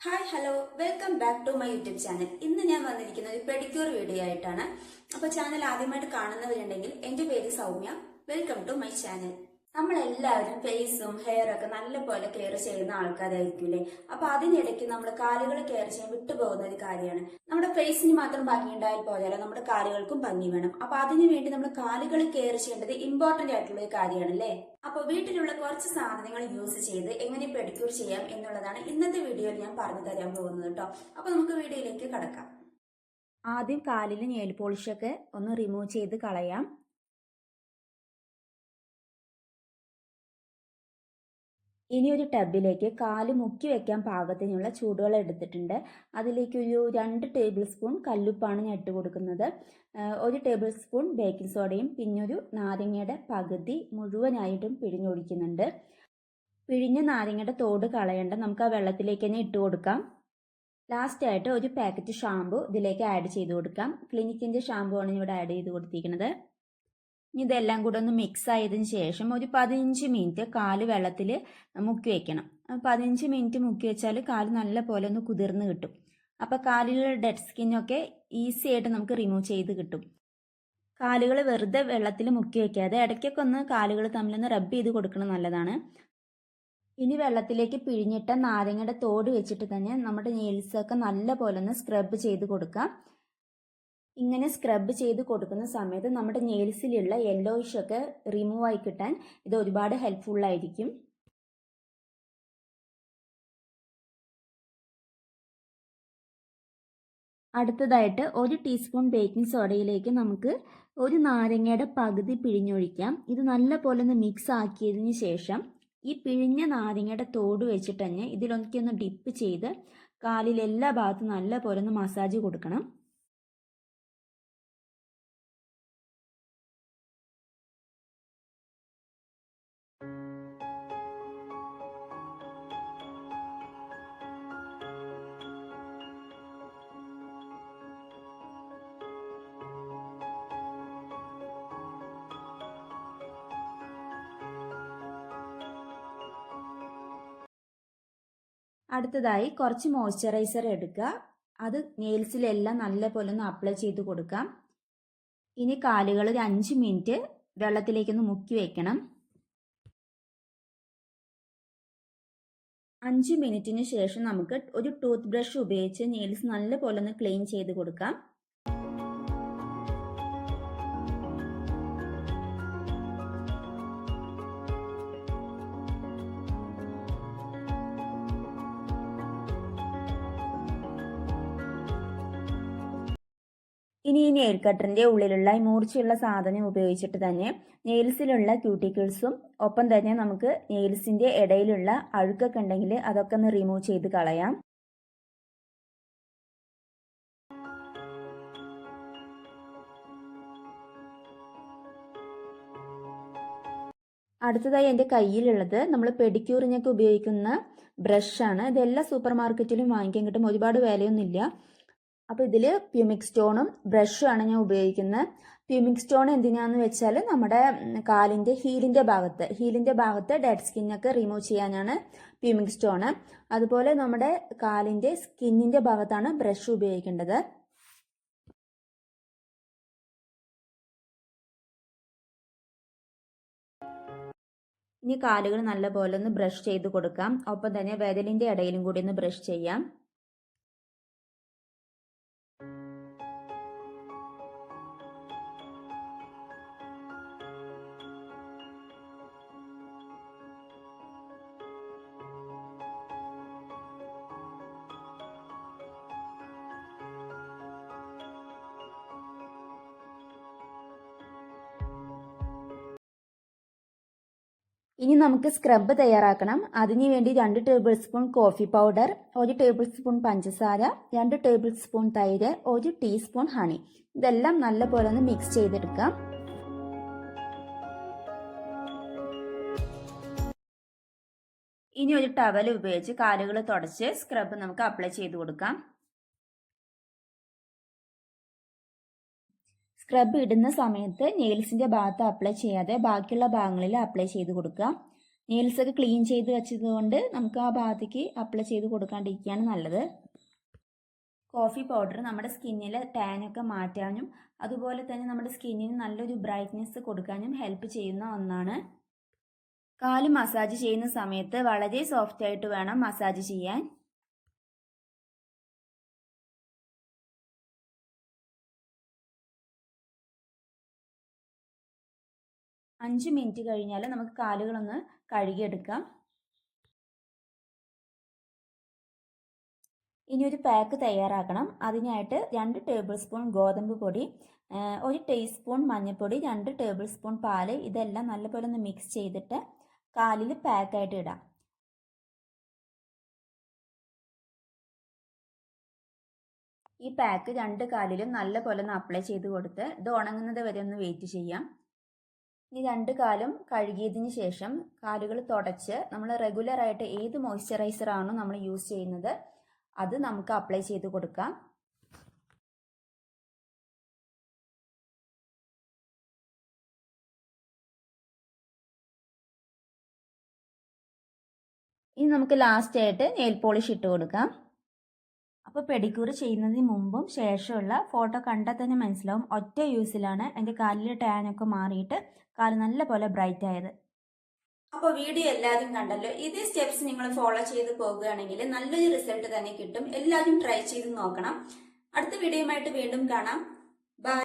Hi hello welcome back to my YouTube channel. ഇന്ന് ഞാൻ വന്നിരിക്കുന്നത് ഒരു പെഡിക്യൂർ വീഡിയോ ആയിട്ടാണ്. അപ്പോൾ ചാനൽ ആദ്യമായിട്ട് കാണുന്നവരുണ്ടെങ്കിൽ എൻ്റെ പേര് Soumya. Welcome to my channel. നമ്മളെല്ലാവരും ഫേസും ഹെയറും ഒക്കെ നല്ലപോലെ കെയർ ചെയ്യുന്ന ആൾക്കാരായിരിക്കില്ലേ. അപ്പൊ അതിനിടയ്ക്ക് നമ്മൾ കാലുകൾ കെയർ ചെയ്യാൻ വിട്ടുപോകുന്ന ഒരു കാര്യമാണ്. നമ്മുടെ ഫേസിന് മാത്രം ഭംഗി ഉണ്ടായാൽ പോരാലോ, നമ്മുടെ കാലുകൾക്കും ഭംഗി വേണം. അപ്പൊ അതിനു വേണ്ടി നമ്മൾ കാലുകൾ കെയർ ചെയ്യേണ്ടത് ഇമ്പോർട്ടന്റ് ആയിട്ടുള്ള ഒരു കാര്യമാണ് അല്ലേ. അപ്പൊ വീട്ടിലുള്ള കുറച്ച് സാധനങ്ങൾ യൂസ് ചെയ്ത് എങ്ങനെ പെഡിക്യൂർ ചെയ്യാം എന്നുള്ളതാണ് ഇന്നത്തെ വീഡിയോയിൽ ഞാൻ പറഞ്ഞു തരാൻ പോകുന്നത് കേട്ടോ. അപ്പൊ നമുക്ക് വീഡിയോയിലേക്ക് കടക്കാം. ആദ്യം കാലിലെ നെയിൽ പോളിഷൊക്കെ ഒന്ന് റിമൂവ് ചെയ്ത് കളയാം. ഇനി ഒരു ടബിലേക്ക് കാല് മുക്കി വെക്കാൻ പാകത്തിനുള്ള ചൂടുവെള്ളം എടുത്തിട്ടുണ്ട്. അതിലേക്ക് ഒരു 2 ടേബിൾ സ്പൂൺ കല്ലുപ്പാണ് ഞാൻ ഇട്ട് കൊടുക്കുന്നത്. 1 ടേബിൾ സ്പൂൺ ബേക്കിംഗ് സോഡയും പിന്നെ ഒരു നാരങ്ങയുടെ പകുതി മുഴുവനായിട്ടും പിഴിഞ്ഞൊഴിക്കുന്നുണ്ട്. പിഴിഞ്ഞ നാരങ്ങയുടെ തോട് കളയേണ്ട, നമുക്ക് ആ വെള്ളത്തിലേക്ക് തന്നെ ഇട്ട് കൊടുക്കാം. ലാസ്റ്റായിട്ട് ഒരു പാക്കറ്റ് ഷാമ്പു ഇതിലേക്ക് ആഡ് ചെയ്ത് കൊടുക്കാം. ക്ലിനിക്കിൻ്റെ ഷാമ്പു ആണ് ഇവിടെ ആഡ് ചെയ്ത് കൊടുത്തിരിക്കുന്നത്. ഇതെല്ലാം കൂടെ ഒന്ന് മിക്സ് ആയതിനു ശേഷം ഒരു 15 മിനിറ്റ് കാല് വെള്ളത്തിൽ മുക്കി വെക്കണം. 15 മിനിറ്റ് മുക്കി വെച്ചാൽ കാല് നല്ല പോലെ ഒന്ന് കുതിർന്ന് കിട്ടും. അപ്പോൾ കാലിലുള്ള ഡെഡ് സ്കിന്നൊക്കെ ഈസി ആയിട്ട് നമുക്ക് റിമൂവ് ചെയ്ത് കിട്ടും. കാലുകൾ വെറുതെ വെള്ളത്തിൽ മുക്കി വെക്കാതെ ഇടയ്ക്കൊക്കെ ഒന്ന് കാലുകൾ തമ്മിലൊന്ന് റബ്ബ് ചെയ്ത് കൊടുക്കണം, നല്ലതാണ്. ഇനി വെള്ളത്തിലേക്ക് പിഴിഞ്ഞിട്ട നാരങ്ങയുടെ തോട് വെച്ചിട്ട് തന്നെ നമ്മുടെ നെയിൽസൊക്കെ നല്ല പോലെ ഒന്ന് സ്ക്രബ് ചെയ്ത് കൊടുക്കാം. ഇങ്ങനെ സ്ക്രബ് ചെയ്ത് കൊടുക്കുന്ന സമയത്ത് നമ്മുടെ നെയിൽസിലുള്ള യെല്ലോയിഷ് ഒക്കെ റിമൂവ് ആയി കിട്ടാൻ ഇത് ഒരുപാട് ഹെൽപ്ഫുള്ളായിരിക്കും. അടുത്തതായിട്ട് 1 ടീസ്പൂൺ ബേക്കിംഗ് സോഡയിലേക്ക് നമുക്ക് ഒരു നാരങ്ങയുടെ പകുതി പിഴിഞ്ഞൊഴിക്കാം. ഇത് നല്ല പോലെ ഒന്ന് മിക്സ് ആക്കിയതിന് ശേഷം ഈ പിഴിഞ്ഞ നാരങ്ങയുടെ തോട് വെച്ചിട്ട് തന്നെ ഇതിലൊന്ന് ഡിപ്പ് ചെയ്ത് കാലിൽ എല്ലാ ഭാഗത്തും നല്ല പോലെ ഒന്ന് മസാജ് കൊടുക്കണം. അടുത്തതായി കുറച്ച് മോയ്സ്ചറൈസർ എടുക്കുക. അത് നെയിൽസിലെല്ലാം നല്ല പോലെ ഒന്ന് അപ്ലൈ ചെയ്ത് കൊടുക്കാം. ഇനി കാലുകൾ ഒരു 5 മിനിറ്റ് വെള്ളത്തിലേക്കൊന്ന് മുക്കി വെക്കണം. 5 മിനിറ്റിന് ശേഷം നമുക്ക് ഒരു ടൂത്ത് ബ്രഷ് ഉപയോഗിച്ച് നെയിൽസ് നല്ല പോലെ ഒന്ന് ക്ലീൻ ചെയ്ത് കൊടുക്കാം. ഇനി ഈ നെയിൽ കട്ടറിൻ്റെ ഉള്ളിലുള്ള ഈ മൂർച്ചയുള്ള സാധനം ഉപയോഗിച്ചിട്ട് തന്നെ നെയിൽസിലുള്ള ക്യൂട്ടിക്കിൾസും ഒപ്പം തന്നെ നമുക്ക് നെയിൽസിൻ്റെ ഇടയിലുള്ള അഴുക്കൊക്കെ ഉണ്ടെങ്കിൽ അതൊക്കെ ഒന്ന് റിമൂവ് ചെയ്ത് കളയാം. അടുത്തതായി എൻ്റെ കയ്യിലുള്ളത് നമ്മൾ പെഡിക്യൂറിനൊക്കെ ഉപയോഗിക്കുന്ന ബ്രഷാണ്. ഇതെല്ലാ സൂപ്പർ മാർക്കറ്റിലും വാങ്ങിക്കാൻ കിട്ടും, ഒരുപാട് വിലയൊന്നുമില്ല. അപ്പോൾ ഇതിൽ പ്യൂമിക് സ്റ്റോണും ബ്രഷുമാണ് ഞാൻ ഉപയോഗിക്കുന്നത്. പ്യൂമിക് സ്റ്റോൺ എന്തിനാന്ന് വെച്ചാൽ നമ്മുടെ കാലിൻ്റെ ഹീലിൻ്റെ ഭാഗത്ത് ഡെഡ് സ്കിന്നൊക്കെ റിമൂവ് ചെയ്യാനാണ് പ്യൂമിക് സ്റ്റോണ്. അതുപോലെ നമ്മുടെ കാലിൻ്റെ സ്കിന്നിൻ്റെ ഭാഗത്താണ് ബ്രഷ് ഉപയോഗിക്കേണ്ടത്. ഇനി കാലുകൾ നല്ലപോലെ ഒന്ന് ബ്രഷ് ചെയ്ത് കൊടുക്കാം. ഒപ്പം തന്നെ വിരലിൻ്റെ ഇടയിലും കൂടി ഒന്ന് ബ്രഷ് ചെയ്യാം. ഇനി നമുക്ക് സ്ക്രബ് തയ്യാറാക്കണം. അതിനു വേണ്ടി 2 table spoon coffee powder, 1 table spoon പഞ്ചസാര, 2 ടേബിൾ സ്പൂൺ തൈര്, 1 ടീസ്പൂൺ ഹണി, ഇതെല്ലാം നല്ലപോലെ ഒന്ന് മിക്സ് ചെയ്തെടുക്കാം. ഇനി ഒരു ടവൽ ഉപയോഗിച്ച് കാലുകൾ തുടച്ച് സ്ക്രബ് നമുക്ക് അപ്ലൈ ചെയ്ത് കൊടുക്കാം. സ്ക്രബ് ഇടുന്ന സമയത്ത് നെയിൽസിൻ്റെ ഭാഗത്ത് അപ്ലൈ ചെയ്യാതെ ബാക്കിയുള്ള ഭാഗങ്ങളിൽ അപ്ലൈ ചെയ്ത് കൊടുക്കുക. നെയിൽസ് ഒക്കെ ക്ലീൻ ചെയ്ത് വെച്ചതുകൊണ്ട് നമുക്ക് ആ ഭാഗത്തേക്ക് അപ്ലൈ ചെയ്ത് കൊടുക്കാണ്ടിരിക്കുകയാണ് നല്ലത്. കോഫി പൗഡർ നമ്മുടെ സ്കിന്നിലെ ടാനൊക്കെ മാറ്റാനും അതുപോലെ തന്നെ നമ്മുടെ സ്കിന്നിന് നല്ലൊരു ബ്രൈറ്റ്നെസ് കൊടുക്കാനും ഹെൽപ്പ് ചെയ്യുന്ന ഒന്നാണ്. കാല് മസാജ് ചെയ്യുന്ന സമയത്ത് വളരെ സോഫ്റ്റ് ആയിട്ട് വേണം മസാജ് ചെയ്യാൻ. അഞ്ച് മിനിറ്റ് കഴിഞ്ഞാൽ നമുക്ക് കാലുകളൊന്ന് കഴുകിയെടുക്കാം. ഇനി ഒരു പാക്ക് തയ്യാറാക്കണം. അതിനായിട്ട് 2 ടേബിൾ സ്പൂൺ ഗോതമ്പ് പൊടി, 1 ടീസ്പൂൺ മഞ്ഞൾപ്പൊടി, 2 ടേബിൾ സ്പൂൺ പാല്, ഇതെല്ലാം നല്ലപോലെ ഒന്ന് മിക്സ് ചെയ്തിട്ട് കാലിൽ പാക്കായിട്ട് ഇടാം. ഈ പാക്ക് 2 കാലിലും നല്ലപോലെ ഒന്ന് അപ്ലൈ ചെയ്ത് കൊടുത്ത് ഇത് ഉണങ്ങുന്നത് വരെ ഒന്ന് വെയിറ്റ് ചെയ്യാം. ഇനി 2 കാലും കഴുകിയതിന് ശേഷം കാലുകൾ തുടച്ച് നമ്മൾ റെഗുലറായിട്ട് ഏത് മോയ്സ്ചറൈസർ ആണോ നമ്മൾ യൂസ് ചെയ്യുന്നത് അത് നമുക്ക് അപ്ലൈ ചെയ്ത് കൊടുക്കാം. ഇനി നമുക്ക് ലാസ്റ്റ് ആയിട്ട് നെയിൽ പോളിഷ് ഇട്ട് കൊടുക്കാം. അപ്പോൾ പെഡിക്യൂർ ചെയ്യുന്നതിന് മുമ്പും ശേഷമുള്ള ഫോട്ടോ കണ്ടാൽ തന്നെ മനസ്സിലാവും ഒറ്റ യൂസിലാണ് എൻ്റെ കാലിലെ ടാനൊക്കെ മാറിയിട്ട് കാല് നല്ല പോലെ ബ്രൈറ്റ് ആയത്. അപ്പോൾ വീഡിയോ എല്ലാവരും കണ്ടല്ലോ. ഇതേ സ്റ്റെപ്സ് നിങ്ങൾ ഫോളോ ചെയ്ത് പോകുകയാണെങ്കിൽ നല്ലൊരു റിസൾട്ട് തന്നെ കിട്ടും. എല്ലാവരും ട്രൈ ചെയ്ത് നോക്കണം. അടുത്ത വീഡിയോയുമായിട്ട് വീണ്ടും കാണാം. ബൈ.